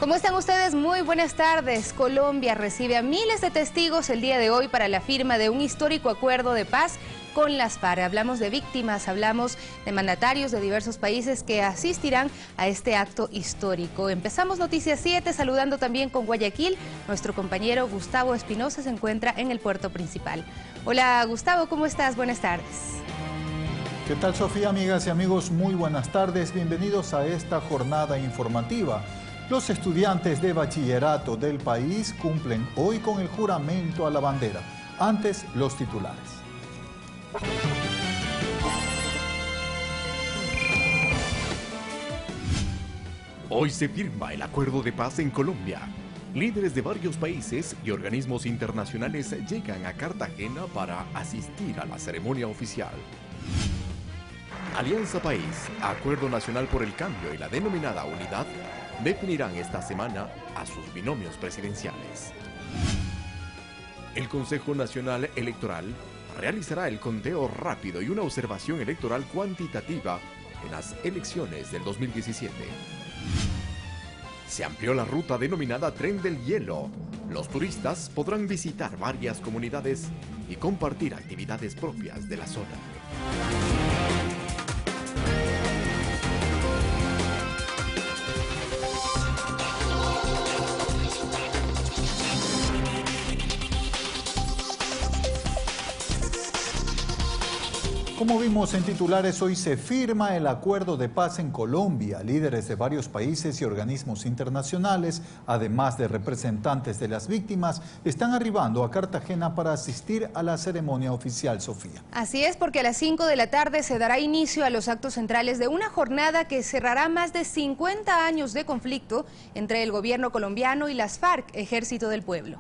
¿Cómo están ustedes? Muy buenas tardes. Colombia recibe a miles de testigos el día de hoy para la firma de un histórico acuerdo de paz con las FARC. Hablamos de víctimas, hablamos de mandatarios de diversos países que asistirán a este acto histórico. Empezamos Noticias 7 saludando también con Guayaquil. Nuestro compañero Gustavo Espinosa se encuentra en el puerto principal. Hola Gustavo, ¿cómo estás? Buenas tardes. ¿Qué tal, Sofía? Amigas y amigos, muy buenas tardes. Bienvenidos a esta jornada informativa. Los estudiantes de bachillerato del país cumplen hoy con el juramento a la bandera. Antes, los titulares. Hoy se firma el acuerdo de paz en Colombia. Líderes de varios países y organismos internacionales llegan a Cartagena para asistir a la ceremonia oficial. Alianza País, Acuerdo Nacional por el Cambio y la denominada Unidad definirán esta semana a sus binomios presidenciales. El Consejo Nacional Electoral realizará el conteo rápido y una observación electoral cuantitativa en las elecciones del 2017. Se amplió la ruta denominada Tren del Hielo. Los turistas podrán visitar varias comunidades y compartir actividades propias de la zona. Como vimos en titulares, hoy se firma el acuerdo de paz en Colombia. Líderes de varios países y organismos internacionales, además de representantes de las víctimas, están arribando a Cartagena para asistir a la ceremonia oficial, Sofía. Así es, porque a las 5 de la tarde se dará inicio a los actos centrales de una jornada que cerrará más de 50 años de conflicto entre el gobierno colombiano y las FARC, Ejército del Pueblo.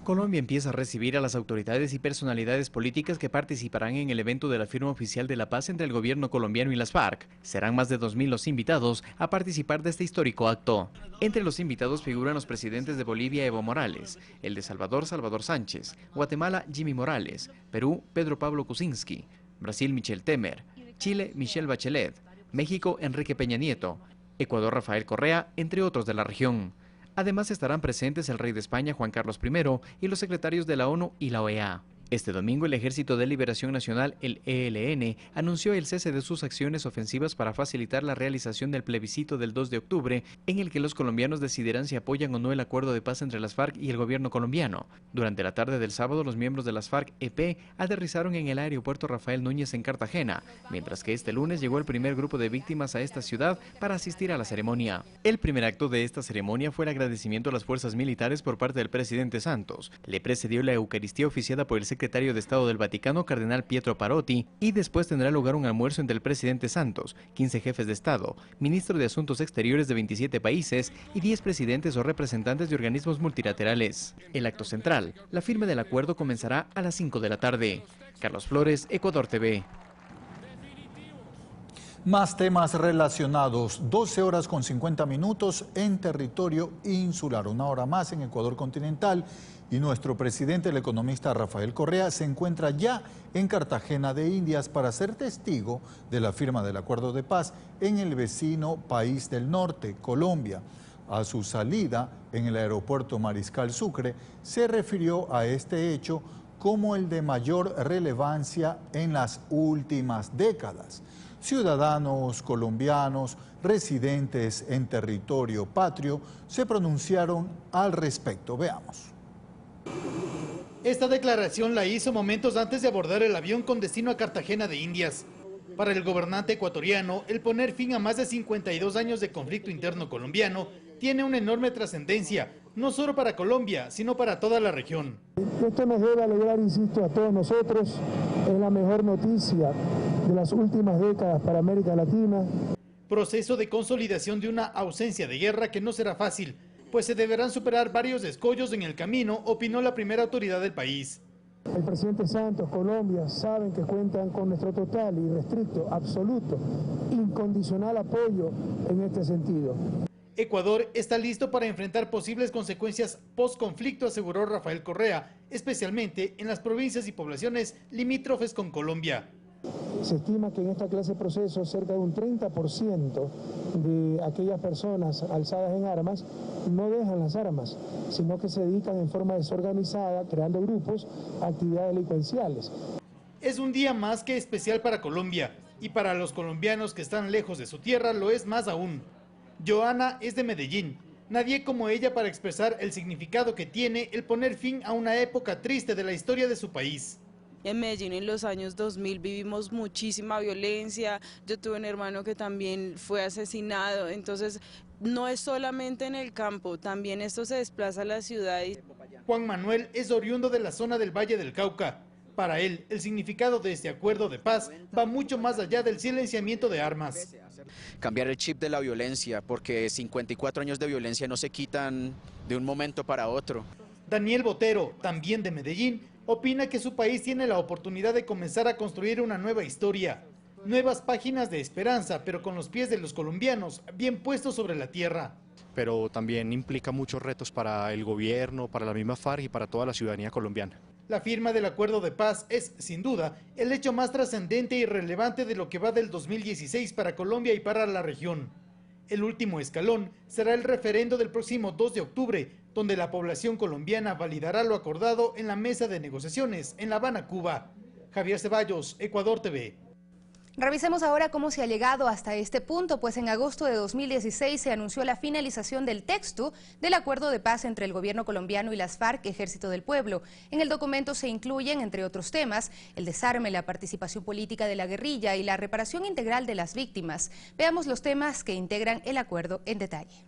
Colombia empieza a recibir a las autoridades y personalidades políticas que participarán en el evento de la firma oficial de la paz entre el gobierno colombiano y las FARC. Serán más de 2.000 los invitados a participar de este histórico acto. Entre los invitados figuran los presidentes de Bolivia, Evo Morales, el de Salvador, Salvador Sánchez, Guatemala, Jimmy Morales, Perú, Pedro Pablo Kuczynski, Brasil, Michel Temer, Chile, Michelle Bachelet, México, Enrique Peña Nieto, Ecuador, Rafael Correa, entre otros de la región. Además estarán presentes el rey de España, Juan Carlos I, y los secretarios de la ONU y la OEA. Este domingo el Ejército de Liberación Nacional, el ELN, anunció el cese de sus acciones ofensivas para facilitar la realización del plebiscito del 2 de octubre, en el que los colombianos decidirán si apoyan o no el acuerdo de paz entre las FARC y el gobierno colombiano. Durante la tarde del sábado, los miembros de las FARC-EP aterrizaron en el aeropuerto Rafael Núñez en Cartagena, mientras que este lunes llegó el primer grupo de víctimas a esta ciudad para asistir a la ceremonia. El primer acto de esta ceremonia fue el agradecimiento a las fuerzas militares por parte del presidente Santos. Le precedió la Eucaristía oficiada por el secretario de Estado del Vaticano, Cardenal Pietro Parrotti, y después tendrá lugar un almuerzo entre el presidente Santos, 15 jefes de Estado, ministro de Asuntos Exteriores de 27 países y 10 presidentes o representantes de organismos multilaterales. El acto central, la firma del acuerdo, comenzará a las 5 de la tarde. Carlos Flores, Ecuador TV. Más temas relacionados, 12 horas con 50 minutos en territorio insular, una hora más en Ecuador continental, y nuestro presidente, el economista Rafael Correa, se encuentra ya en Cartagena de Indias para ser testigo de la firma del acuerdo de paz en el vecino país del norte, Colombia. A su salida en el aeropuerto Mariscal Sucre, se refirió a este hecho como el de mayor relevancia en las últimas décadas. Ciudadanos colombianos residentes en territorio patrio se pronunciaron al respecto. Veamos. Esta declaración la hizo momentos antes de abordar el avión con destino a Cartagena de Indias. Para el gobernante ecuatoriano, el poner fin a más de 52 años de conflicto interno colombiano tiene una enorme trascendencia, no solo para Colombia, sino para toda la región. Esto nos debe alegrar, insisto, a todos nosotros. Es la mejor noticia de las últimas décadas para América Latina. Proceso de consolidación de una ausencia de guerra que no será fácil, pues se deberán superar varios escollos en el camino, opinó la primera autoridad del país. El presidente Santos, Colombia, saben que cuentan con nuestro total, irrestricto, absoluto, incondicional apoyo en este sentido. Ecuador está listo para enfrentar posibles consecuencias post-conflicto, aseguró Rafael Correa, especialmente en las provincias y poblaciones limítrofes con Colombia. Se estima que en esta clase de procesos cerca de un 30% de aquellas personas alzadas en armas no dejan las armas, sino que se dedican en forma desorganizada, creando grupos, a actividades delincuenciales. Es un día más que especial para Colombia, y para los colombianos que están lejos de su tierra lo es más aún. Joana es de Medellín. Nadie como ella para expresar el significado que tiene el poner fin a una época triste de la historia de su país. En Medellín en los años 2000 vivimos muchísima violencia, yo tuve un hermano que también fue asesinado, entonces no es solamente en el campo, también esto se desplaza a la ciudad. Juan Manuel es oriundo de la zona del Valle del Cauca. Para él, el significado de este acuerdo de paz va mucho más allá del silenciamiento de armas. Cambiar el chip de la violencia, porque 54 años de violencia no se quitan de un momento para otro. Daniel Botero, también de Medellín, opina que su país tiene la oportunidad de comenzar a construir una nueva historia, nuevas páginas de esperanza, pero con los pies de los colombianos bien puestos sobre la tierra. Pero también implica muchos retos para el gobierno, para la misma FARC y para toda la ciudadanía colombiana. La firma del acuerdo de paz es, sin duda, el hecho más trascendente y relevante de lo que va del 2016 para Colombia y para la región. El último escalón será el referendo del próximo 2 de octubre, donde la población colombiana validará lo acordado en la mesa de negociaciones en La Habana, Cuba. Javier Ceballos, Ecuador TV. Revisemos ahora cómo se ha llegado hasta este punto, pues en agosto de 2016 se anunció la finalización del texto del acuerdo de paz entre el gobierno colombiano y las FARC, Ejército del Pueblo. En el documento se incluyen, entre otros temas, el desarme, la participación política de la guerrilla y la reparación integral de las víctimas. Veamos los temas que integran el acuerdo en detalle.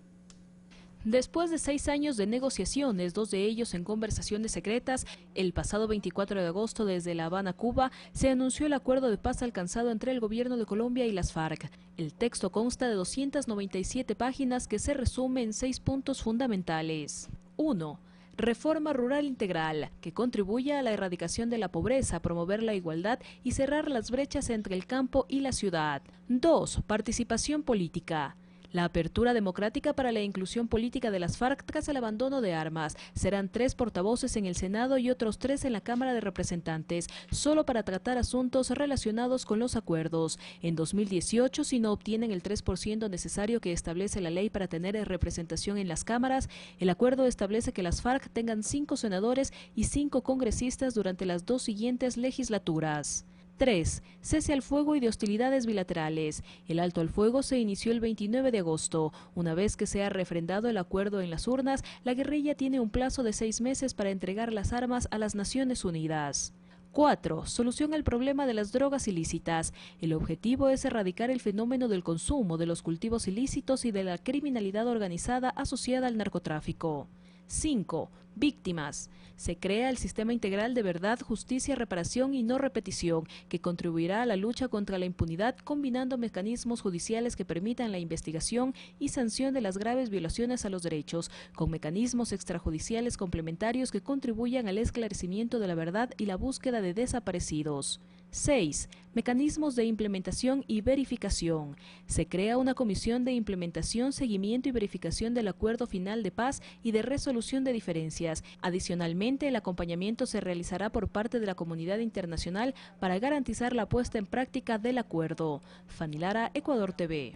Después de 6 años de negociaciones, 2 de ellos en conversaciones secretas, el pasado 24 de agosto desde La Habana, Cuba, se anunció el acuerdo de paz alcanzado entre el gobierno de Colombia y las FARC. El texto consta de 297 páginas que se resume en 6 puntos fundamentales. 1. Reforma rural integral, que contribuya a la erradicación de la pobreza, promover la igualdad y cerrar las brechas entre el campo y la ciudad. 2. Participación política. La apertura democrática para la inclusión política de las FARC tras el abandono de armas. Serán 3 portavoces en el Senado y otros 3 en la Cámara de Representantes, solo para tratar asuntos relacionados con los acuerdos. En 2018, si no obtienen el 3% necesario que establece la ley para tener representación en las cámaras, el acuerdo establece que las FARC tengan 5 senadores y 5 congresistas durante las 2 siguientes legislaturas. 3. Cese al fuego y de hostilidades bilaterales. El alto al fuego se inició el 29 de agosto. Una vez que se ha refrendado el acuerdo en las urnas, la guerrilla tiene un plazo de 6 meses para entregar las armas a las Naciones Unidas. 4. Solución al problema de las drogas ilícitas. El objetivo es erradicar el fenómeno del consumo, de los cultivos ilícitos y de la criminalidad organizada asociada al narcotráfico. 5. Víctimas. Se crea el Sistema Integral de Verdad, Justicia, Reparación y No Repetición, que contribuirá a la lucha contra la impunidad, combinando mecanismos judiciales que permitan la investigación y sanción de las graves violaciones a los derechos, con mecanismos extrajudiciales complementarios que contribuyan al esclarecimiento de la verdad y la búsqueda de desaparecidos. 6. Mecanismos de implementación y verificación. Se crea una comisión de implementación, seguimiento y verificación del acuerdo final de paz y de resolución de diferencias. Adicionalmente, el acompañamiento se realizará por parte de la comunidad internacional para garantizar la puesta en práctica del acuerdo. Fanny Lara, Ecuador TV.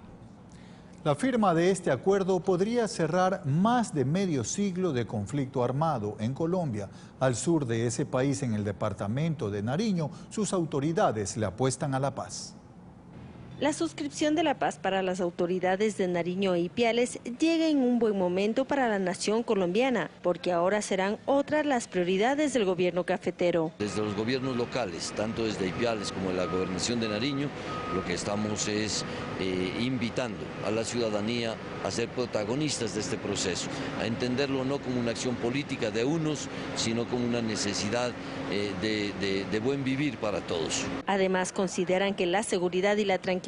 La firma de este acuerdo podría cerrar más de medio siglo de conflicto armado en Colombia. Al sur de ese país, en el departamento de Nariño, sus autoridades le apuestan a la paz. La suscripción de la paz para las autoridades de Nariño e Ipiales llega en un buen momento para la nación colombiana, porque ahora serán otras las prioridades del gobierno cafetero. Desde los gobiernos locales, tanto desde Ipiales como de la gobernación de Nariño, lo que estamos es invitando a la ciudadanía a ser protagonistas de este proceso, a entenderlo no como una acción política de unos, sino como una necesidad de buen vivir para todos. Además, consideran que la seguridad y la tranquilidad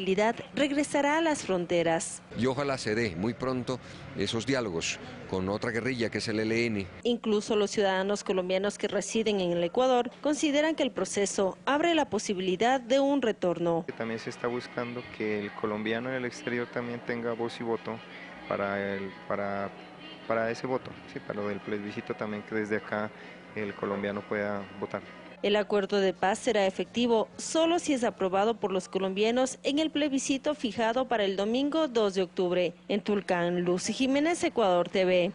regresará a las fronteras. Y ojalá se dé muy pronto esos diálogos con otra guerrilla que es el ELN. Incluso los ciudadanos colombianos que residen en el Ecuador consideran que el proceso abre la posibilidad de un retorno. También se está buscando que el colombiano en el exterior también tenga voz y voto para ese voto, sí, para lo del plebiscito también, que desde acá el colombiano pueda votar. El acuerdo de paz será efectivo solo si es aprobado por los colombianos en el plebiscito fijado para el domingo 2 de octubre. En Tulcán, Lucy Jiménez, Ecuador TV.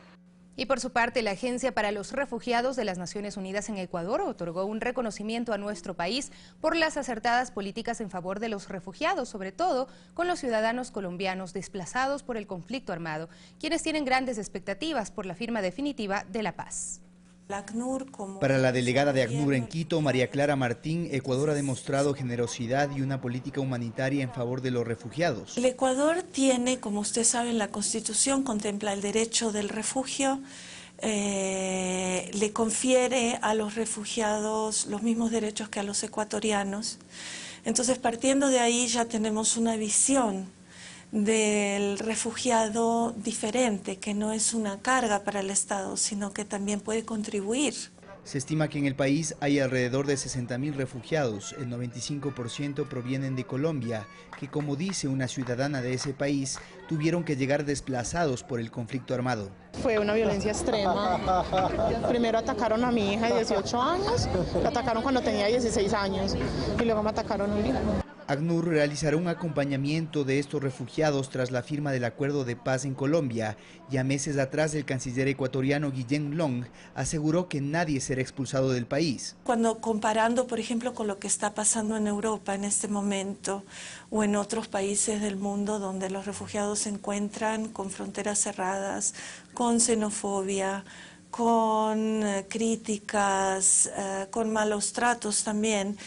Y por su parte, la Agencia para los Refugiados de las Naciones Unidas en Ecuador otorgó un reconocimiento a nuestro país por las acertadas políticas en favor de los refugiados, sobre todo con los ciudadanos colombianos desplazados por el conflicto armado, quienes tienen grandes expectativas por la firma definitiva de la paz. Para la delegada de ACNUR en Quito, María Clara Martín, Ecuador ha demostrado generosidad y una política humanitaria en favor de los refugiados. El Ecuador tiene, como usted sabe, la Constitución contempla el derecho del refugio, le confiere a los refugiados los mismos derechos que a los ecuatorianos. Entonces, partiendo de ahí ya tenemos una visión del refugiado diferente, que no es una carga para el Estado, sino que también puede contribuir. Se estima que en el país hay alrededor de 60.000 refugiados, el 95% provienen de Colombia, que como dice una ciudadana de ese país, tuvieron que llegar desplazados por el conflicto armado. Fue una violencia extrema. Primero atacaron a mi hija de 18 años, la atacaron cuando tenía 16 años y luego me atacaron a mi hijo. ACNUR realizará un acompañamiento de estos refugiados tras la firma del acuerdo de paz en Colombia. Ya meses atrás, el canciller ecuatoriano Guillén Long aseguró que nadie será expulsado del país. Cuando comparando, por ejemplo, con lo que está pasando en Europa en este momento o en otros países del mundo donde los refugiados se encuentran con fronteras cerradas, con xenofobia, con críticas, con malos tratos también,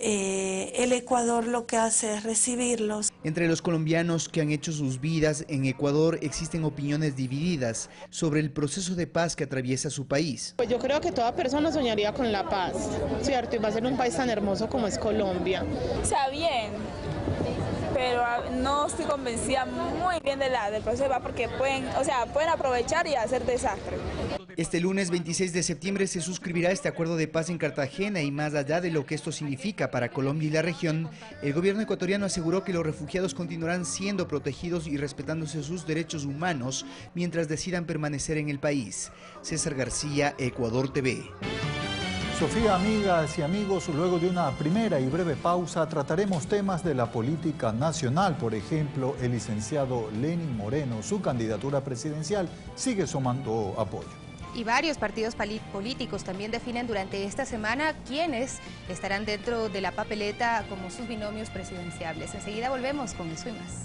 el Ecuador lo que hace es recibirlos. Entre los colombianos que han hecho sus vidas en Ecuador existen opiniones divididas sobre el proceso de paz que atraviesa su país. Pues yo creo que toda persona soñaría con la paz, ¿cierto? Y va a ser un país tan hermoso como es Colombia. O sea, bien, pero no estoy convencida muy bien del proceso de paz porque pueden aprovechar y hacer desastre. Este lunes 26 de septiembre se suscribirá este acuerdo de paz en Cartagena y más allá de lo que esto significa para Colombia y la región, el gobierno ecuatoriano aseguró que los refugiados continuarán siendo protegidos y respetándose sus derechos humanos mientras decidan permanecer en el país. César García, Ecuador TV. Sofía, amigas y amigos, luego de una primera y breve pausa trataremos temas de la política nacional. Por ejemplo, el licenciado Lenín Moreno, su candidatura presidencial, sigue sumando apoyo. Y varios partidos políticos también definen durante esta semana quiénes estarán dentro de la papeleta como sus binomios presidenciables. Enseguida volvemos con eso y más.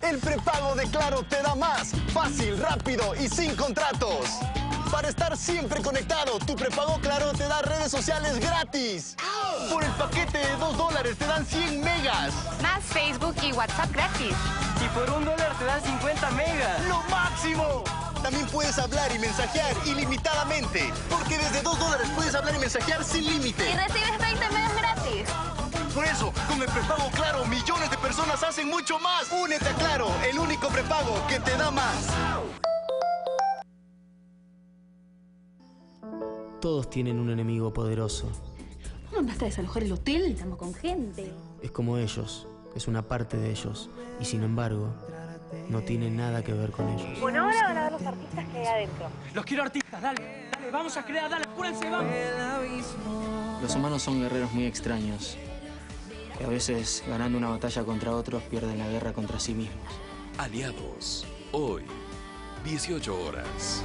El prepago de Claro te da más, fácil, rápido y sin contratos. Para estar siempre conectado, tu prepago Claro te da redes sociales gratis. Por el paquete de $2 te dan 100 megas. Más Facebook y WhatsApp gratis. Y por $1 te dan 50 megas. ¡Lo máximo! También puedes hablar y mensajear ilimitadamente. Porque desde $2 puedes hablar y mensajear sin límite. Y recibes 20 megas gratis. Por eso, con el prepago Claro, millones de personas hacen mucho más. Únete a Claro, el único prepago que te da más. Todos tienen un enemigo poderoso. ¿Cómo mandaste a desalojar el hotel? Estamos con gente. Es como ellos, es una parte de ellos. Y sin embargo, no tiene nada que ver con ellos. Bueno, ahora van a ver los artistas que hay adentro. Los quiero artistas, dale, vamos a crear, dale, apúrense, vamos. Los humanos son guerreros muy extraños. Que a veces, ganando una batalla contra otros, pierden la guerra contra sí mismos. Aliados, hoy, 18 horas.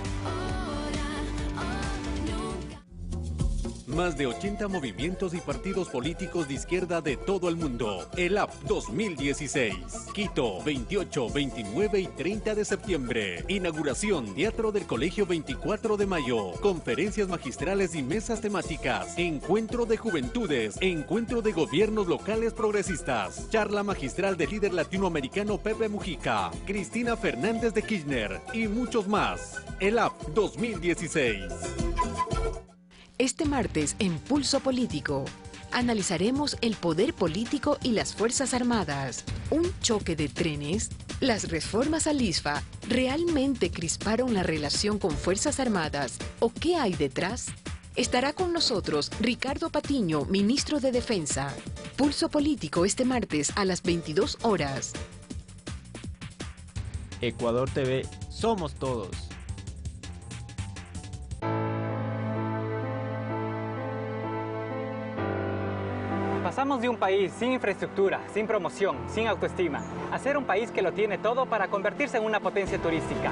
Más de 80 movimientos y partidos políticos de izquierda de todo el mundo. ELAP 2016. Quito, 28, 29 y 30 de septiembre. Inauguración, Teatro del Colegio 24 de mayo. Conferencias magistrales y mesas temáticas. Encuentro de juventudes. Encuentro de gobiernos locales progresistas. Charla magistral del líder latinoamericano Pepe Mujica. Cristina Fernández de Kirchner. Y muchos más. ELAP 2016. Este martes, en Pulso Político, analizaremos el poder político y las Fuerzas Armadas. ¿Un choque de trenes? ¿Las reformas al ISFA realmente crisparon la relación con Fuerzas Armadas? ¿O qué hay detrás? Estará con nosotros Ricardo Patiño, ministro de Defensa. Pulso Político este martes a las 22 horas. Ecuador TV, somos todos. Pasamos de un país sin infraestructura, sin promoción, sin autoestima, a ser un país que lo tiene todo para convertirse en una potencia turística.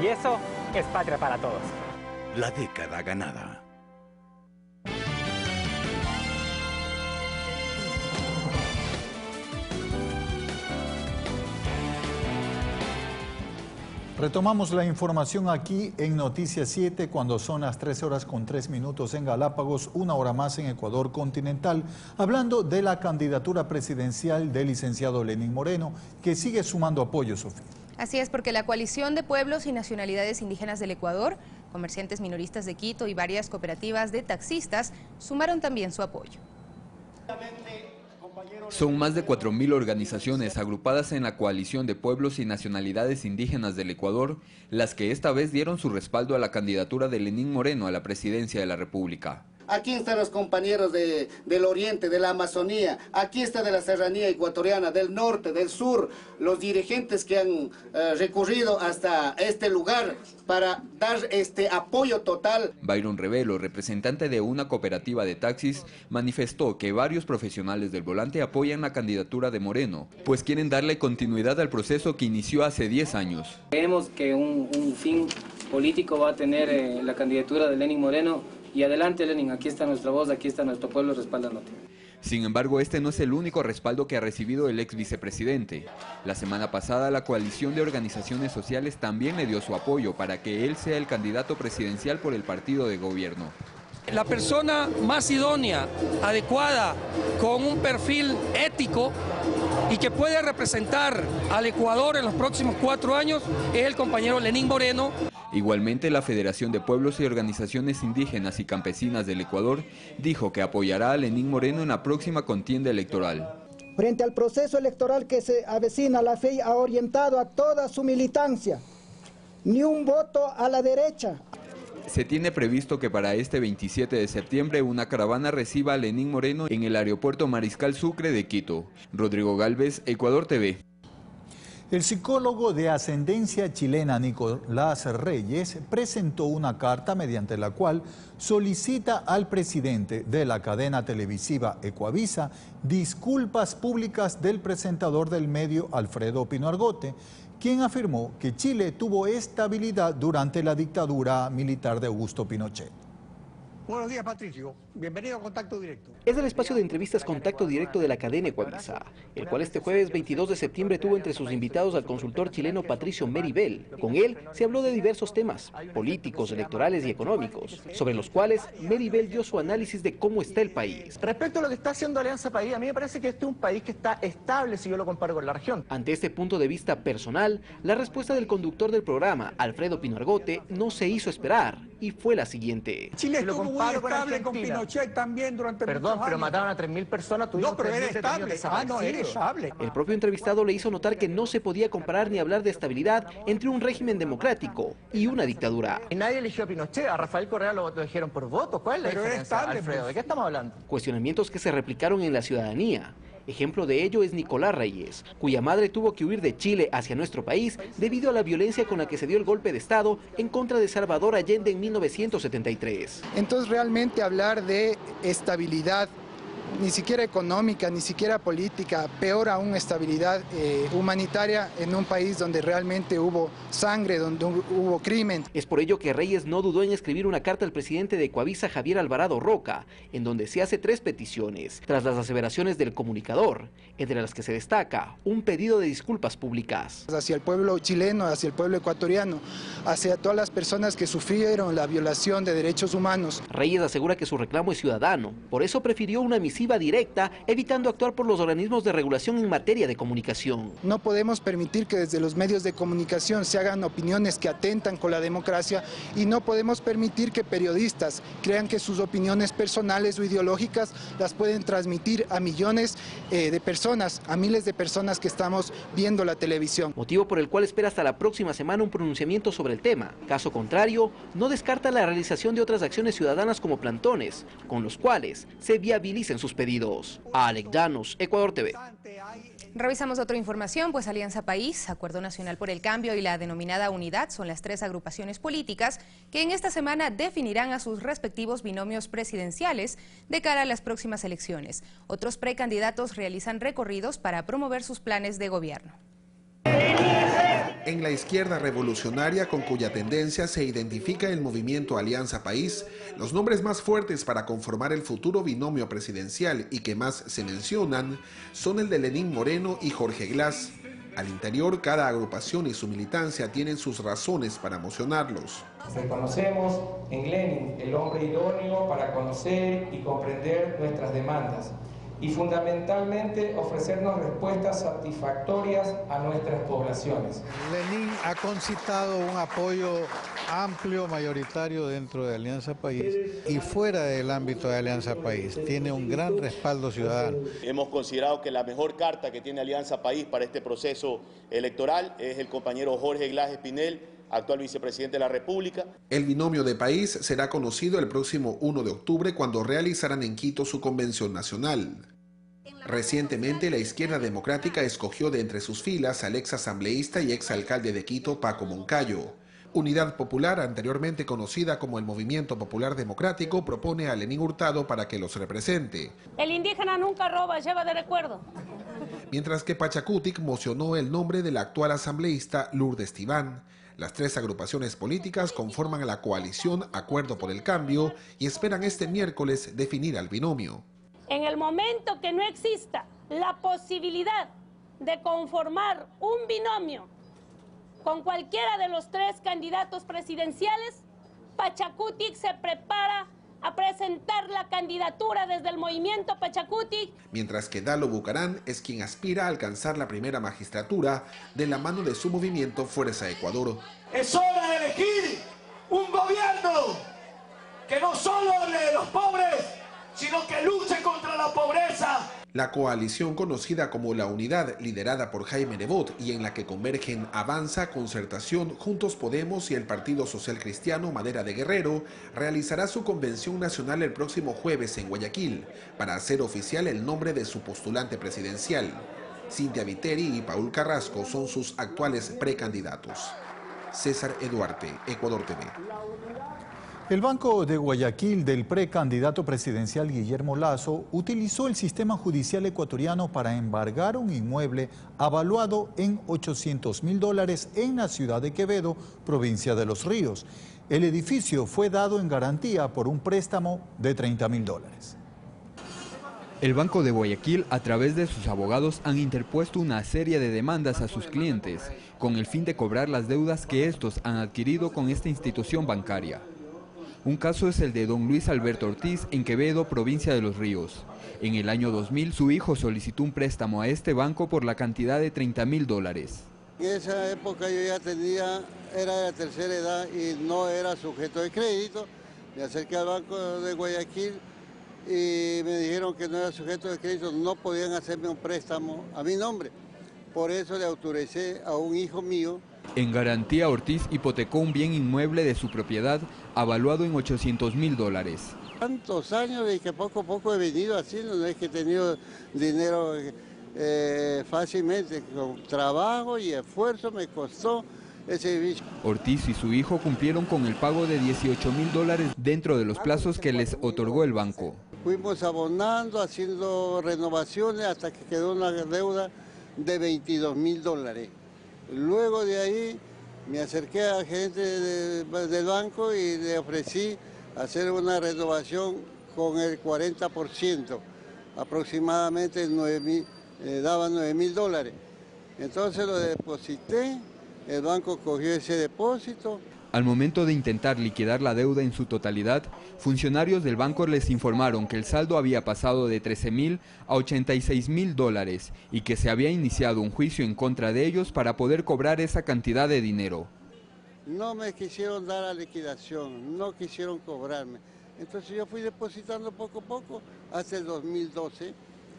Y eso es patria para todos. La década ganada. Retomamos la información aquí en Noticias 7 cuando son las 13 horas con 3 minutos en Galápagos, 1 hora más en Ecuador continental, hablando de la candidatura presidencial del licenciado Lenín Moreno, que sigue sumando apoyo, Sofía. Así es, porque la coalición de pueblos y nacionalidades indígenas del Ecuador, comerciantes minoristas de Quito y varias cooperativas de taxistas sumaron también su apoyo. Son más de 4.000 organizaciones agrupadas en la coalición de pueblos y nacionalidades indígenas del Ecuador, las que esta vez dieron su respaldo a la candidatura de Lenín Moreno a la presidencia de la República. Aquí están los compañeros del oriente, de la Amazonía, aquí está de la serranía ecuatoriana, del norte, del sur, los dirigentes que han recurrido hasta este lugar para dar este apoyo total. Byron Revelo, representante de una cooperativa de taxis, manifestó que varios profesionales del volante apoyan la candidatura de Moreno, pues quieren darle continuidad al proceso que inició hace 10 años. Creemos que un fin político va a tener la candidatura de Lenín Moreno. Y adelante, Lenín, aquí está nuestra voz, aquí está nuestro pueblo respaldándote. Sin embargo, este no es el único respaldo que ha recibido el ex vicepresidente. La semana pasada, la coalición de organizaciones sociales también le dio su apoyo para que él sea el candidato presidencial por el partido de gobierno. La persona más idónea, adecuada, con un perfil ético y que puede representar al Ecuador en los próximos 4 años es el compañero Lenín Moreno. Igualmente, la Federación de Pueblos y Organizaciones Indígenas y Campesinas del Ecuador dijo que apoyará a Lenín Moreno en la próxima contienda electoral. Frente al proceso electoral que se avecina, la FEI ha orientado a toda su militancia. Ni un voto a la derecha. Se tiene previsto que para este 27 de septiembre una caravana reciba a Lenín Moreno en el aeropuerto Mariscal Sucre de Quito. Rodrigo Galvez, Ecuador TV. El psicólogo de ascendencia chilena Nicolás Reyes presentó una carta mediante la cual solicita al presidente de la cadena televisiva Ecuavisa disculpas públicas del presentador del medio Alfredo Pino Argote, quien afirmó que Chile tuvo estabilidad durante la dictadura militar de Augusto Pinochet. Buenos días, Patricio. Bienvenido a Contacto Directo. Es el espacio de entrevistas Contacto Directo de la cadena Ecuavisa, el cual este jueves 22 de septiembre tuvo entre sus invitados al consultor chileno Patricio Meribel. Con él se habló de diversos temas, políticos, electorales y económicos, sobre los cuales Meribel dio su análisis de cómo está el país. Respecto a lo que está haciendo Alianza País, a mí me parece que este es un país que está estable si yo lo comparo con la región. Ante este punto de vista personal, la respuesta del conductor del programa, Alfredo Pino Argote, no se hizo esperar y fue la siguiente. Chile estuvo muy estable con Pinochet también durante muchos años. Mataron a 3.000 personas. No, pero era estable. No, era estable. El propio entrevistado le hizo notar que no se podía comparar ni hablar de estabilidad entre un régimen democrático y una dictadura. Y nadie eligió a Pinochet, a Rafael Correa lo eligieron por voto. ¿Cuál es la diferencia, estable, Alfredo? Pues. ¿De qué estamos hablando? Cuestionamientos que se replicaron en la ciudadanía. Ejemplo de ello es Nicolás Reyes, cuya madre tuvo que huir de Chile hacia nuestro país debido a la violencia con la que se dio el golpe de Estado en contra de Salvador Allende en 1973. Entonces realmente hablar de estabilidad, ni siquiera económica, ni siquiera política, peor aún estabilidad humanitaria en un país donde realmente hubo sangre, donde hubo crimen. Es por ello que Reyes no dudó en escribir una carta al presidente de Ecuavisa, Javier Alvarado Roca, en donde se hace 3 peticiones, tras las aseveraciones del comunicador, entre las que se destaca un pedido de disculpas públicas. Hacia el pueblo chileno, hacia el pueblo ecuatoriano, hacia todas las personas que sufrieron la violación de derechos humanos. Reyes asegura que su reclamo es ciudadano, por eso prefirió una misión agresiva directa, evitando actuar por los organismos de regulación en materia de comunicación. No podemos permitir que desde los medios de comunicación se hagan opiniones que atentan con la democracia y no podemos permitir que periodistas crean que sus opiniones personales o ideológicas las pueden transmitir a millones de personas, a miles de personas que estamos viendo la televisión. Motivo por el cual espera hasta la próxima semana un pronunciamiento sobre el tema. Caso contrario, no descarta la realización de otras acciones ciudadanas como plantones, con los cuales se viabilicen sus pedidos. Alex Llanos, Ecuador TV. Revisamos otra información, pues Alianza País, Acuerdo Nacional por el Cambio y la denominada Unidad son las tres agrupaciones políticas que en esta semana definirán a sus respectivos binomios presidenciales de cara a las próximas elecciones. Otros precandidatos realizan recorridos para promover sus planes de gobierno. En la izquierda revolucionaria, con cuya tendencia se identifica el movimiento Alianza País, los nombres más fuertes para conformar el futuro binomio presidencial y que más se mencionan son el de Lenín Moreno y Jorge Glass. Al interior, cada agrupación y su militancia tienen sus razones para mocionarlos. Reconocemos en Lenin el hombre idóneo para conocer y comprender nuestras demandas y fundamentalmente ofrecernos respuestas satisfactorias a nuestras poblaciones. Lenin ha concitado un apoyo amplio, mayoritario dentro de Alianza País y fuera del ámbito de Alianza País. Tiene un gran respaldo ciudadano. Hemos considerado que la mejor carta que tiene Alianza País para este proceso electoral es el compañero Jorge Glass Espinel, actual vicepresidente de la República. El binomio de País será conocido el próximo 1 de octubre cuando realizarán en Quito su convención nacional. Recientemente, la izquierda democrática escogió de entre sus filas al exasambleísta y exalcalde de Quito, Paco Moncayo. Unidad Popular, anteriormente conocida como el Movimiento Popular Democrático, propone a Lenín Hurtado para que los represente. El indígena nunca roba, lleva de recuerdo. Mientras que Pachacutic mocionó el nombre de la actual asambleísta Lourdes Tibán. Las tres agrupaciones políticas conforman la coalición Acuerdo por el Cambio y esperan este miércoles definir al binomio. En el momento que no exista la posibilidad de conformar un binomio con cualquiera de los tres candidatos presidenciales, Pachacutic se prepara a presentar la candidatura desde el movimiento Pachacutic. Mientras que Dalo Bucarán es quien aspira a alcanzar la primera magistratura de la mano de su movimiento Fuerza Ecuador. Es hora de elegir un gobierno que no solo hable de los pobres, sino que luche contra la pobreza. La coalición conocida como La Unidad, liderada por Jaime Nebot y en la que convergen Avanza, Concertación, Juntos Podemos y el Partido Social Cristiano Madera de Guerrero, realizará su convención nacional el próximo jueves en Guayaquil para hacer oficial el nombre de su postulante presidencial. Cintia Viteri y Paul Carrasco son sus actuales precandidatos. César Eduarte, Ecuador TV. El Banco de Guayaquil del precandidato presidencial Guillermo Lasso utilizó el sistema judicial ecuatoriano para embargar un inmueble avaluado en $800.000 en la ciudad de Quevedo, provincia de Los Ríos. El edificio fue dado en garantía por un préstamo de $30.000. El Banco de Guayaquil, a través de sus abogados, han interpuesto una serie de demandas a sus clientes con el fin de cobrar las deudas que estos han adquirido con esta institución bancaria. Un caso es el de don Luis Alberto Ortiz en Quevedo, provincia de Los Ríos. En el año 2000, su hijo solicitó un préstamo a este banco por la cantidad de $30.000. En esa época yo ya era de la tercera edad y no era sujeto de crédito. Me acerqué al Banco de Guayaquil y me dijeron que no era sujeto de crédito, no podían hacerme un préstamo a mi nombre. Por eso le autoricé a un hijo mío. En garantía, Ortiz hipotecó un bien inmueble de su propiedad avaluado en $800.000. Tantos años y que poco a poco he venido haciendo, no es que he tenido dinero fácilmente, con trabajo y esfuerzo me costó ese edificio. Ortiz y su hijo cumplieron con el pago de $18.000 dentro de los plazos que les otorgó el banco. Fuimos abonando, haciendo renovaciones hasta que quedó una deuda de $22.000. Luego de ahí me acerqué al gerente del banco y le ofrecí hacer una renovación con el 40%, aproximadamente daba $9.000. Entonces lo deposité, el banco cogió ese depósito. Al momento de intentar liquidar la deuda en su totalidad, funcionarios del banco les informaron que el saldo había pasado de 13.000 a 86.000 dólares y que se había iniciado un juicio en contra de ellos para poder cobrar esa cantidad de dinero. No me quisieron dar la liquidación, no quisieron cobrarme. Entonces yo fui depositando poco a poco hasta el 2012,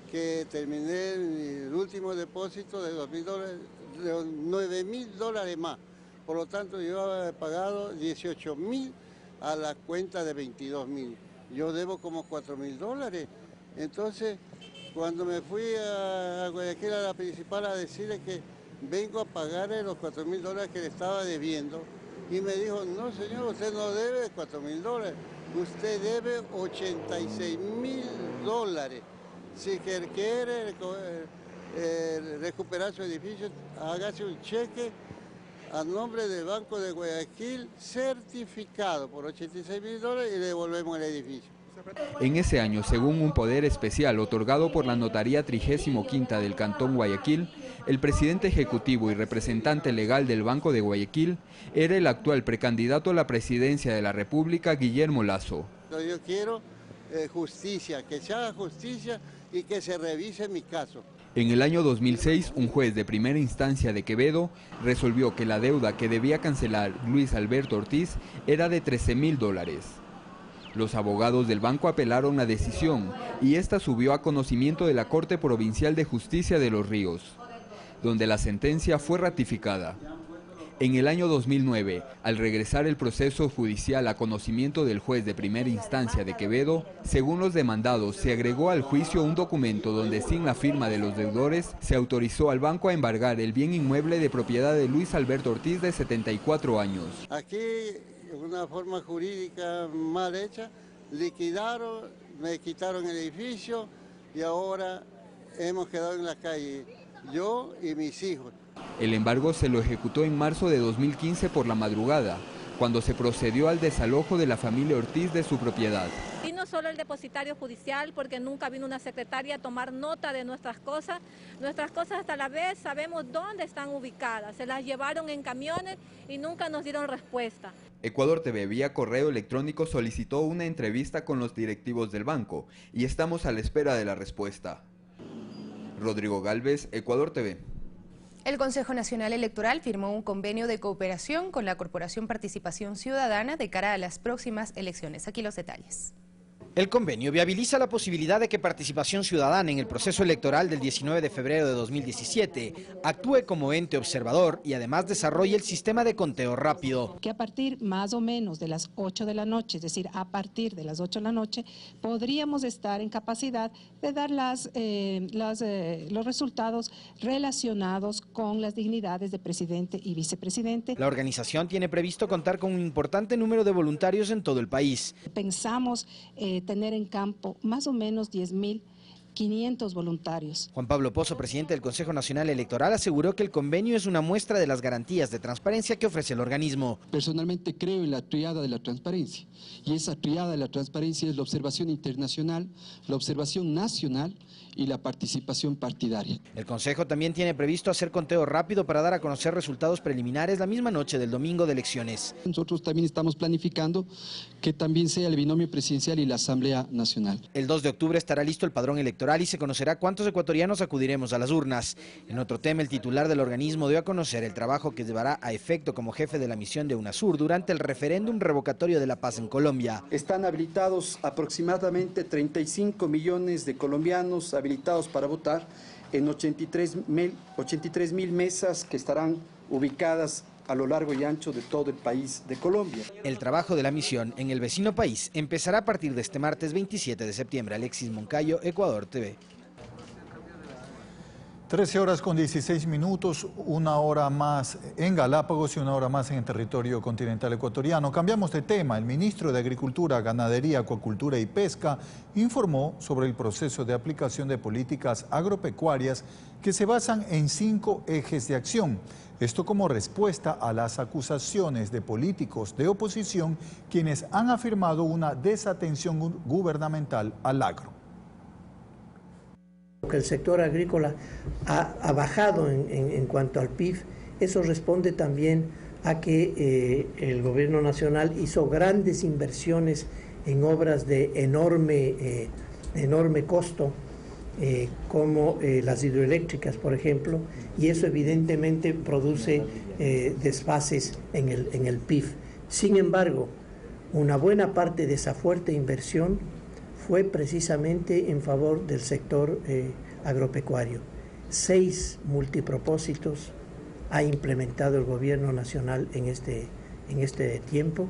que terminé el último depósito de 2.000 dólares, de 9.000 dólares más. Por lo tanto, yo he pagado 18.000 a la cuenta de 22.000. Yo debo como 4.000 dólares. Entonces, cuando me fui a Guayaquil, a la principal, a decirle que vengo a pagarle los 4.000 dólares que le estaba debiendo, y me dijo, no señor, usted no debe 4.000 dólares, usted debe 86.000 dólares. Si quiere recuperar su edificio, hágase un cheque a nombre del Banco de Guayaquil certificado por 86.000 dólares y le devolvemos el edificio. En ese año, según un poder especial otorgado por la Notaría 35ª del Cantón Guayaquil, el presidente ejecutivo y representante legal del Banco de Guayaquil era el actual precandidato a la presidencia de la República, Guillermo Lasso. Yo quiero justicia, que se haga justicia y que se revise mi caso. En el año 2006, un juez de primera instancia de Quevedo resolvió que la deuda que debía cancelar Luis Alberto Ortiz era de 13.000 dólares. Los abogados del banco apelaron la decisión y esta subió a conocimiento de la Corte Provincial de Justicia de Los Ríos, donde la sentencia fue ratificada. En el año 2009, al regresar el proceso judicial a conocimiento del juez de primera instancia de Quevedo, según los demandados, se agregó al juicio un documento donde, sin la firma de los deudores, se autorizó al banco a embargar el bien inmueble de propiedad de Luis Alberto Ortiz, de 74 años. Aquí, de una forma jurídica mal hecha, liquidaron, me quitaron el edificio y ahora hemos quedado en la calle, yo y mis hijos. El embargo se lo ejecutó en marzo de 2015 por la madrugada, cuando se procedió al desalojo de la familia Ortiz de su propiedad. Y no solo el depositario judicial, porque nunca vino una secretaria a tomar nota de nuestras cosas hasta la vez sabemos dónde están ubicadas, se las llevaron en camiones y nunca nos dieron respuesta. Ecuador TV vía correo electrónico solicitó una entrevista con los directivos del banco y estamos a la espera de la respuesta. Rodrigo Galvez, Ecuador TV. El Consejo Nacional Electoral firmó un convenio de cooperación con la Corporación Participación Ciudadana de cara a las próximas elecciones. Aquí los detalles. El convenio viabiliza la posibilidad de que Participación Ciudadana en el proceso electoral del 19 de febrero de 2017 actúe como ente observador y además desarrolle el sistema de conteo rápido. Que a partir más o menos de las 8 de la noche, es decir, a partir de las 8 de la noche, podríamos estar en capacidad de dar los resultados relacionados con las dignidades de presidente y vicepresidente. La organización tiene previsto contar con un importante número de voluntarios en todo el país. Pensamos tener en campo más o menos 10.500 voluntarios. Juan Pablo Pozo, presidente del Consejo Nacional Electoral, aseguró que el convenio es una muestra de las garantías de transparencia que ofrece el organismo. Personalmente creo en la triada de la transparencia, y esa triada de la transparencia es la observación internacional, la observación nacional y la participación partidaria. El Consejo también tiene previsto hacer conteo rápido para dar a conocer resultados preliminares la misma noche del domingo de elecciones. Nosotros también estamos planificando que también sea el binomio presidencial y la Asamblea Nacional. El 2 de octubre estará listo el padrón electoral y se conocerá cuántos ecuatorianos acudiremos a las urnas. En otro tema, el titular del organismo dio a conocer el trabajo que llevará a efecto como jefe de la misión de UNASUR durante el referéndum revocatorio de la paz en Colombia. Están habilitados aproximadamente 35 millones de colombianos habilitados para votar en 83.000 mesas que estarán ubicadas a lo largo y ancho de todo el país de Colombia. El trabajo de la misión en el vecino país empezará a partir de este martes 27 de septiembre. Alexis Moncayo, Ecuador TV. 13 horas con 16 minutos, una hora más en Galápagos y una hora más en el territorio continental ecuatoriano. Cambiamos de tema. El ministro de Agricultura, Ganadería, Acuacultura y Pesca informó sobre el proceso de aplicación de políticas agropecuarias que se basan en 5 ejes de acción. Esto como respuesta a las acusaciones de políticos de oposición quienes han afirmado una desatención gubernamental al agro. Que el sector agrícola ha bajado en cuanto al PIB, eso responde también a que el gobierno nacional hizo grandes inversiones en obras de enorme costo, como las hidroeléctricas, por ejemplo, y eso evidentemente produce desfases en el PIB. Sin embargo, una buena parte de esa fuerte inversión fue precisamente en favor del sector agropecuario. 6 multipropósitos ha implementado el gobierno nacional en este tiempo,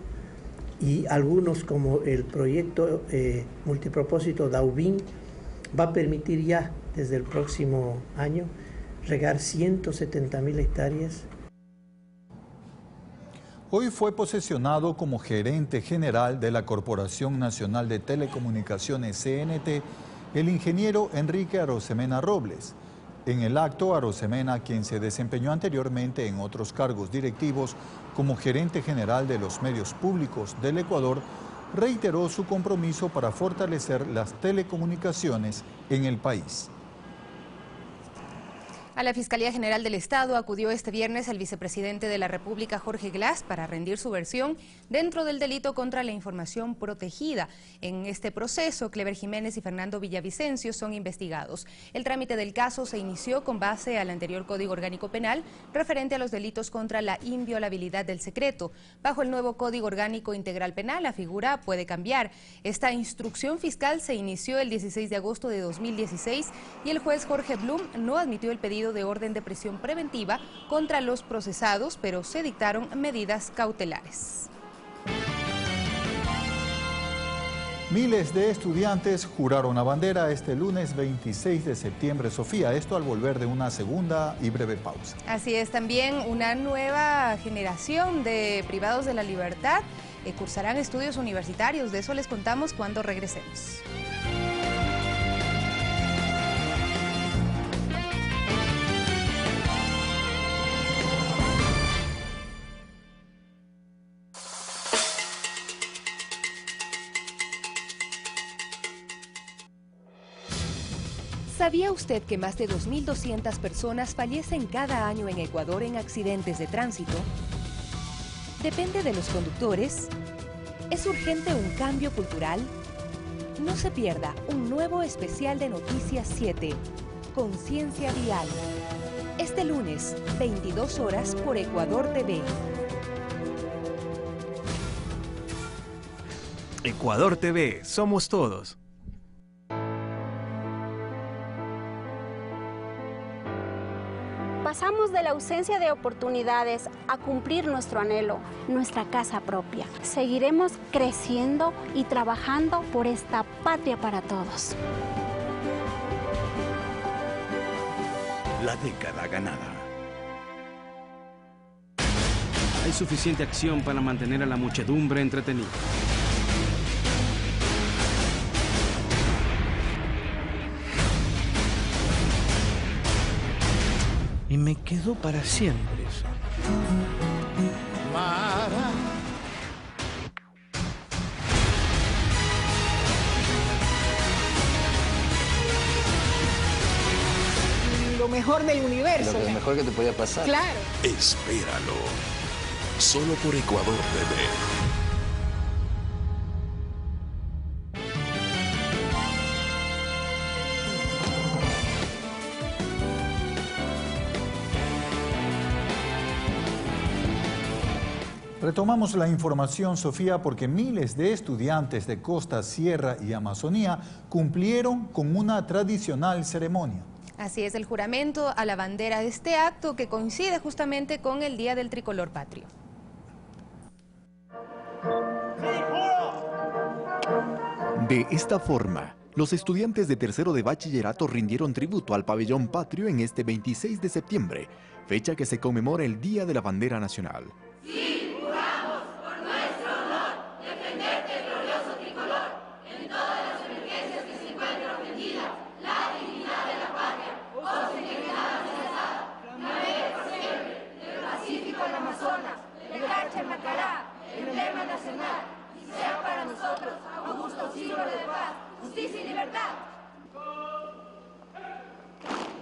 y algunos, como el proyecto multipropósito Daubín, va a permitir ya desde el próximo año regar 170.000 hectáreas. Hoy fue posesionado como gerente general de la Corporación Nacional de Telecomunicaciones CNT el ingeniero Enrique Arosemena Robles. En el acto, Arosemena, quien se desempeñó anteriormente en otros cargos directivos como gerente general de los medios públicos del Ecuador, reiteró su compromiso para fortalecer las telecomunicaciones en el país. A la Fiscalía General del Estado acudió este viernes el vicepresidente de la República, Jorge Glass, para rendir su versión dentro del delito contra la información protegida. En este proceso, Clever Jiménez y Fernando Villavicencio son investigados. El trámite del caso se inició con base al anterior Código Orgánico Penal referente a los delitos contra la inviolabilidad del secreto. Bajo el nuevo Código Orgánico Integral Penal, la figura puede cambiar. Esta instrucción fiscal se inició el 16 de agosto de 2016 y el juez Jorge Blum no admitió el pedido de orden de prisión preventiva contra los procesados, pero se dictaron medidas cautelares. Miles de estudiantes juraron la bandera este lunes 26 de septiembre. Sofía, esto al volver de una segunda y breve pausa. Así es, también una nueva generación de privados de la libertad cursarán estudios universitarios. De eso les contamos cuando regresemos. ¿Sabía usted que más de 2.200 personas fallecen cada año en Ecuador en accidentes de tránsito? ¿Depende de los conductores? ¿Es urgente un cambio cultural? No se pierda un nuevo especial de Noticias 7, Conciencia Vial. Este lunes, 22 horas por Ecuador TV. Ecuador TV, somos todos. Pasamos de la ausencia de oportunidades a cumplir nuestro anhelo, nuestra casa propia. Seguiremos creciendo y trabajando por esta patria para todos. La década ganada. Hay suficiente acción para mantener a la muchedumbre entretenida. Y me quedó para siempre eso. Lo mejor del universo. Lo mejor que te podía pasar. Claro. Espéralo. Solo por Ecuador TV. Retomamos la información, Sofía, porque miles de estudiantes de Costa, Sierra y Amazonía cumplieron con una tradicional ceremonia. Así es, el juramento a la bandera de este acto que coincide justamente con el Día del Tricolor Patrio. De esta forma, los estudiantes de tercero de bachillerato rindieron tributo al pabellón patrio en este 26 de septiembre, fecha que se conmemora el Día de la Bandera Nacional. Sí, juramos por nuestro honor defenderte, glorioso tricolor, en todas las emergencias que se encuentran ofendidas, la dignidad de la patria, o su integridad amenazada. Navega por siempre, del Pacífico al Amazonas, del Cacha al Macará, emblema nacional, y sea para nosotros un justo siglo de paz, justicia y libertad.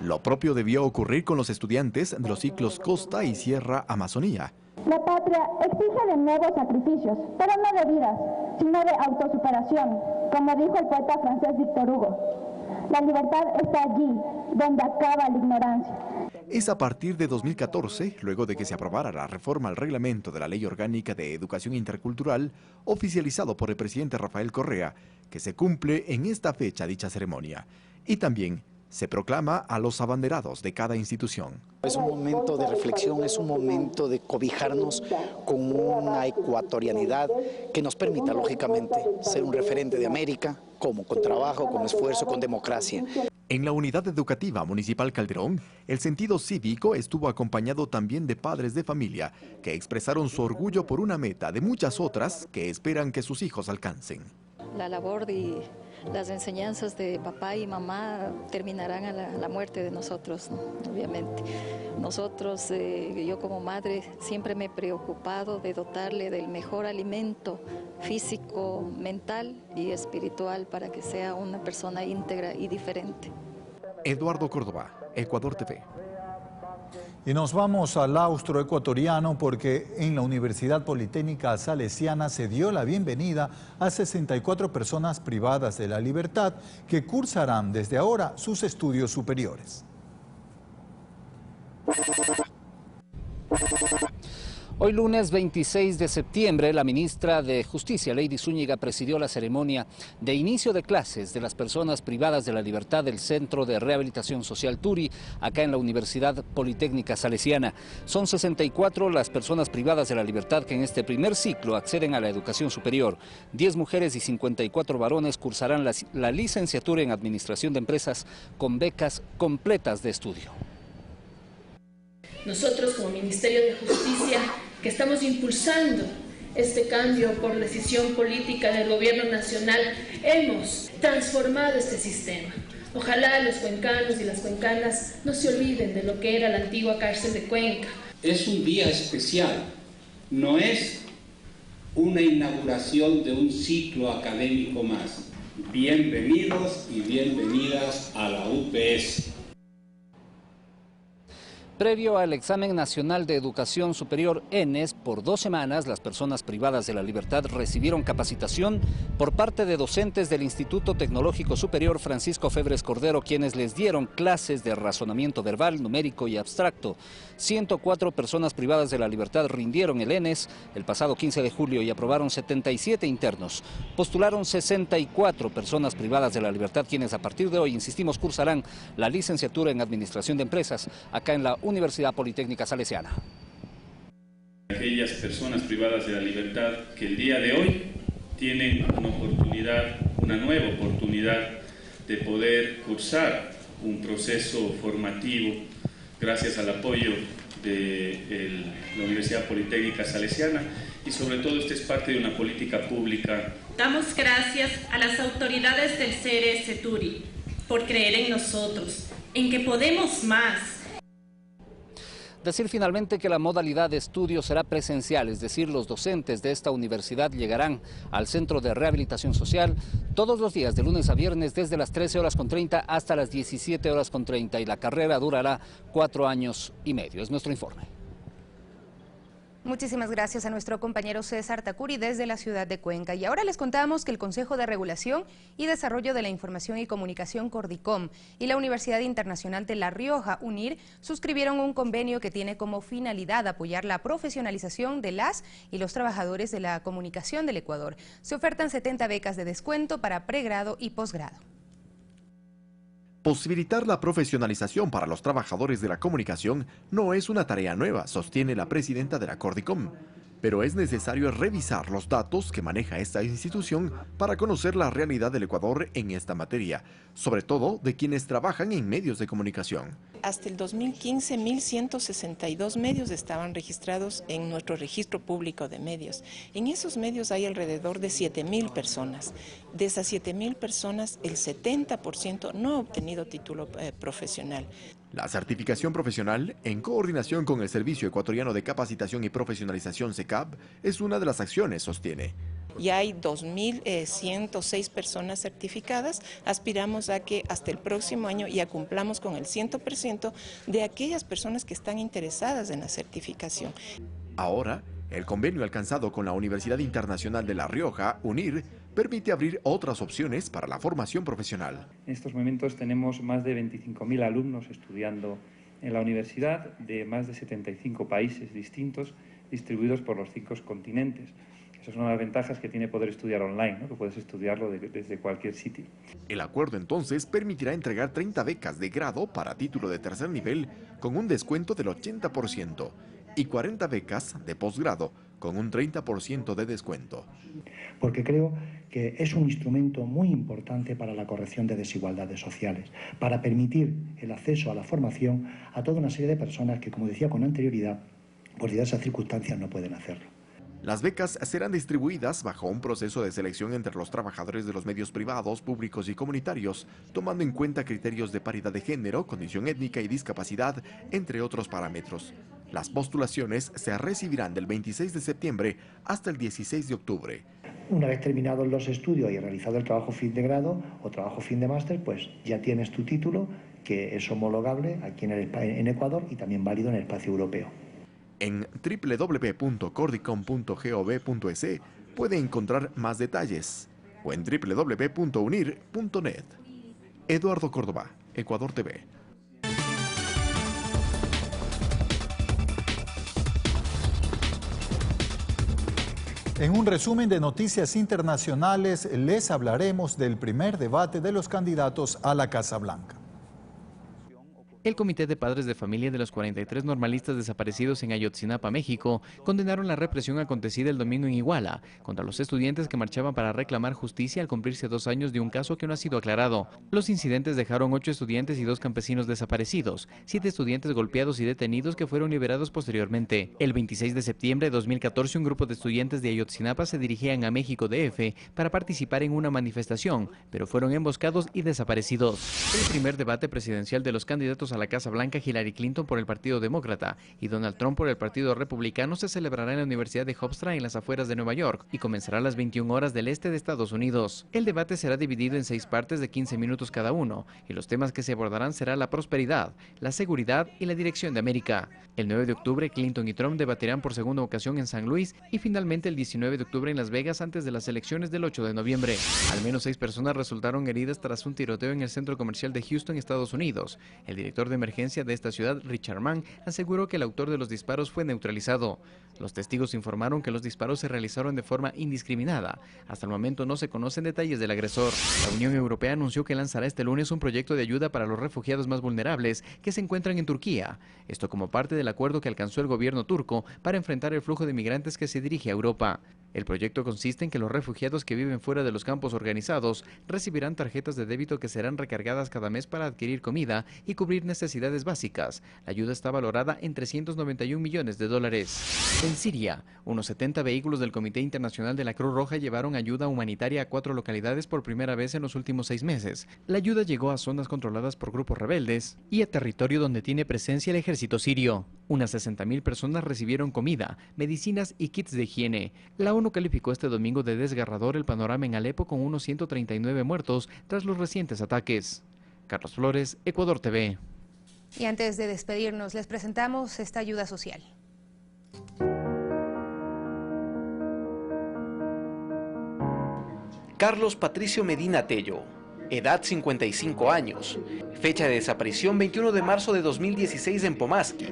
Lo propio debió ocurrir con los estudiantes de los ciclos Costa y Sierra Amazonía, La patria exige de nuevo sacrificios, pero no de vidas, sino de autosuperación, como dijo el poeta francés Victor Hugo. La libertad está allí, donde acaba la ignorancia. Es a partir de 2014, luego de que se aprobara la reforma al reglamento de la Ley Orgánica de Educación Intercultural, oficializado por el presidente Rafael Correa, que se cumple en esta fecha dicha ceremonia. Y también se proclama a los abanderados de cada institución. Es un momento de reflexión, es un momento de cobijarnos con una ecuatorianidad que nos permita, lógicamente, ser un referente de América, con trabajo, con esfuerzo, con democracia. En la Unidad Educativa Municipal Calderón, el sentido cívico estuvo acompañado también de padres de familia que expresaron su orgullo por una meta de muchas otras que esperan que sus hijos alcancen. La labor y las enseñanzas de papá y mamá terminarán a la muerte de nosotros, ¿no? Obviamente. Nosotros, yo como madre, siempre me he preocupado de dotarle del mejor alimento físico, mental y espiritual para que sea una persona íntegra y diferente. Eduardo Córdoba, Ecuador TV. Y nos vamos al austro ecuatoriano porque en la Universidad Politécnica Salesiana se dio la bienvenida a 64 personas privadas de la libertad que cursarán desde ahora sus estudios superiores. Hoy lunes 26 de septiembre, la ministra de Justicia, Lady Zúñiga, presidió la ceremonia de inicio de clases de las personas privadas de la libertad del Centro de Rehabilitación Social Turi, acá en la Universidad Politécnica Salesiana. Son 64 las personas privadas de la libertad que en este primer ciclo acceden a la educación superior. 10 mujeres y 54 varones cursarán la licenciatura en Administración de Empresas con becas completas de estudio. Nosotros como Ministerio de Justicia, que estamos impulsando este cambio por decisión política del Gobierno Nacional, hemos transformado este sistema. Ojalá los cuencanos y las cuencanas no se olviden de lo que era la antigua cárcel de Cuenca. Es un día especial, no es una inauguración de un ciclo académico más. Bienvenidos y bienvenidas a la UPS. Previo al examen nacional de educación superior ENES, por 2 semanas las personas privadas de la libertad recibieron capacitación por parte de docentes del Instituto Tecnológico Superior Francisco Febres Cordero, quienes les dieron clases de razonamiento verbal, numérico y abstracto. 104 personas privadas de la libertad rindieron el ENES el pasado 15 de julio y aprobaron 77 internos. Postularon 64 personas privadas de la libertad, quienes a partir de hoy, insistimos, cursarán la licenciatura en Administración de Empresas acá en la Universidad Politécnica Salesiana. Aquellas personas privadas de la libertad que el día de hoy tienen una nueva oportunidad de poder cursar un proceso formativo gracias al apoyo de la Universidad Politécnica Salesiana y sobre todo este es parte de una política pública. Damos gracias a las autoridades del CRS Turi por creer en nosotros, en que podemos más. Decir finalmente que la modalidad de estudio será presencial, es decir, los docentes de esta universidad llegarán al Centro de Rehabilitación Social todos los días, de lunes a viernes, desde las 13:30 hasta las 17:30 y la carrera durará 4 años y medio. Es nuestro informe. Muchísimas gracias a nuestro compañero César Tacuri desde la ciudad de Cuenca. Y ahora les contamos que el Consejo de Regulación y Desarrollo de la Información y Comunicación Cordicom y la Universidad Internacional de La Rioja, UNIR, suscribieron un convenio que tiene como finalidad apoyar la profesionalización de las y los trabajadores de la comunicación del Ecuador. Se ofertan 70 becas de descuento para pregrado y posgrado. Posibilitar la profesionalización para los trabajadores de la comunicación no es una tarea nueva, sostiene la presidenta de la Cordicom, pero es necesario revisar los datos que maneja esta institución para conocer la realidad del Ecuador en esta materia, sobre todo de quienes trabajan en medios de comunicación. Hasta el 2015, 1.162 medios estaban registrados en nuestro registro público de medios. En esos medios hay alrededor de 7.000 personas. De esas 7.000 personas, el 70% no ha obtenido título profesional. La certificación profesional, en coordinación con el Servicio Ecuatoriano de Capacitación y Profesionalización SECAP, es una de las acciones, sostiene. Ya hay 2.106 personas certificadas. Aspiramos a que hasta el próximo año ya cumplamos con el 100% de aquellas personas que están interesadas en la certificación. Ahora, el convenio alcanzado con la Universidad Internacional de La Rioja, UNIR, permite abrir otras opciones para la formación profesional. En estos momentos tenemos más de 25.000 alumnos estudiando en la universidad de más de 75 países distintos, distribuidos por los 5 continentes. Esa es una de las ventajas que tiene poder estudiar online, ¿no? Que puedes estudiarlo desde cualquier sitio. El acuerdo entonces permitirá entregar 30 becas de grado para título de tercer nivel con un descuento del 80% y 40 becas de posgrado con un 30% de descuento. Porque creo que es un instrumento muy importante para la corrección de desigualdades sociales, para permitir el acceso a la formación a toda una serie de personas que, como decía con anterioridad, por diversas circunstancias no pueden hacerlo. Las becas serán distribuidas bajo un proceso de selección entre los trabajadores de los medios privados, públicos y comunitarios, tomando en cuenta criterios de paridad de género, condición étnica y discapacidad, entre otros parámetros. Las postulaciones se recibirán del 26 de septiembre hasta el 16 de octubre. Una vez terminados los estudios y realizado el trabajo fin de grado o trabajo fin de máster, pues ya tienes tu título, que es homologable aquí en Ecuador y también válido en el espacio europeo. En www.cordicom.gov.es puede encontrar más detalles o en www.unir.net. Eduardo Córdoba, Ecuador TV. En un resumen de noticias internacionales, les hablaremos del primer debate de los candidatos a la Casa Blanca. El Comité de Padres de Familia de los 43 normalistas desaparecidos en Ayotzinapa, México, condenaron la represión acontecida el domingo en Iguala contra los estudiantes que marchaban para reclamar justicia al cumplirse 2 años de un caso que no ha sido aclarado. Los incidentes dejaron 8 estudiantes y 2 campesinos desaparecidos, 7 estudiantes golpeados y detenidos que fueron liberados posteriormente. El 26 de septiembre de 2014, un grupo de estudiantes de Ayotzinapa se dirigían a México DF para participar en una manifestación, pero fueron emboscados y desaparecidos. El primer debate presidencial de los candidatos a la Casa Blanca, Hillary Clinton por el Partido Demócrata y Donald Trump por el Partido Republicano, se celebrará en la Universidad de Hofstra en las afueras de Nueva York y comenzará a las 21 horas del este de Estados Unidos. El debate será dividido en 6 partes de 15 minutos cada uno y los temas que se abordarán serán la prosperidad, la seguridad y la dirección de América. El 9 de octubre, Clinton y Trump debatirán por segunda ocasión en San Luis y finalmente el 19 de octubre en Las Vegas antes de las elecciones del 8 de noviembre. Al menos 6 personas resultaron heridas tras un tiroteo en el centro comercial de Houston, Estados Unidos. El director de emergencia de esta ciudad, Richard Mann, aseguró que el autor de los disparos fue neutralizado. Los testigos informaron que los disparos se realizaron de forma indiscriminada. Hasta el momento no se conocen detalles del agresor. La Unión Europea anunció que lanzará este lunes un proyecto de ayuda para los refugiados más vulnerables que se encuentran en Turquía. Esto como parte del acuerdo que alcanzó el gobierno turco para enfrentar el flujo de migrantes que se dirige a Europa. El proyecto consiste en que los refugiados que viven fuera de los campos organizados recibirán tarjetas de débito que serán recargadas cada mes para adquirir comida y cubrir necesidades básicas. La ayuda está valorada en $391 millones. En Siria, unos 70 vehículos del Comité Internacional de la Cruz Roja llevaron ayuda humanitaria a 4 localidades por primera vez en los últimos 6 meses. La ayuda llegó a zonas controladas por grupos rebeldes y a territorio donde tiene presencia el ejército sirio. Unas 60.000 personas recibieron comida, medicinas y kits de higiene. La ONU calificó este domingo de desgarrador el panorama en Alepo con unos 139 muertos tras los recientes ataques. Carlos Flores, Ecuador TV. Y antes de despedirnos, les presentamos esta ayuda social. Carlos Patricio Medina Tello, edad 55 años, fecha de desaparición 21 de marzo de 2016 en Pomasqui,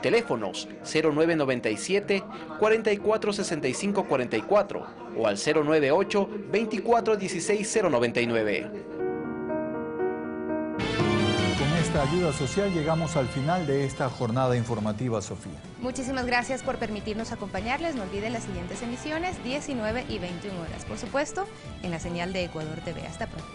teléfonos 0997 4465 44 o al 098 24 16 099. Ayuda social, llegamos al final de esta jornada informativa, Sofía. Muchísimas gracias por permitirnos acompañarles. No olviden las siguientes emisiones, 19 y 21 horas. Por supuesto, en la señal de Ecuador TV. Hasta pronto.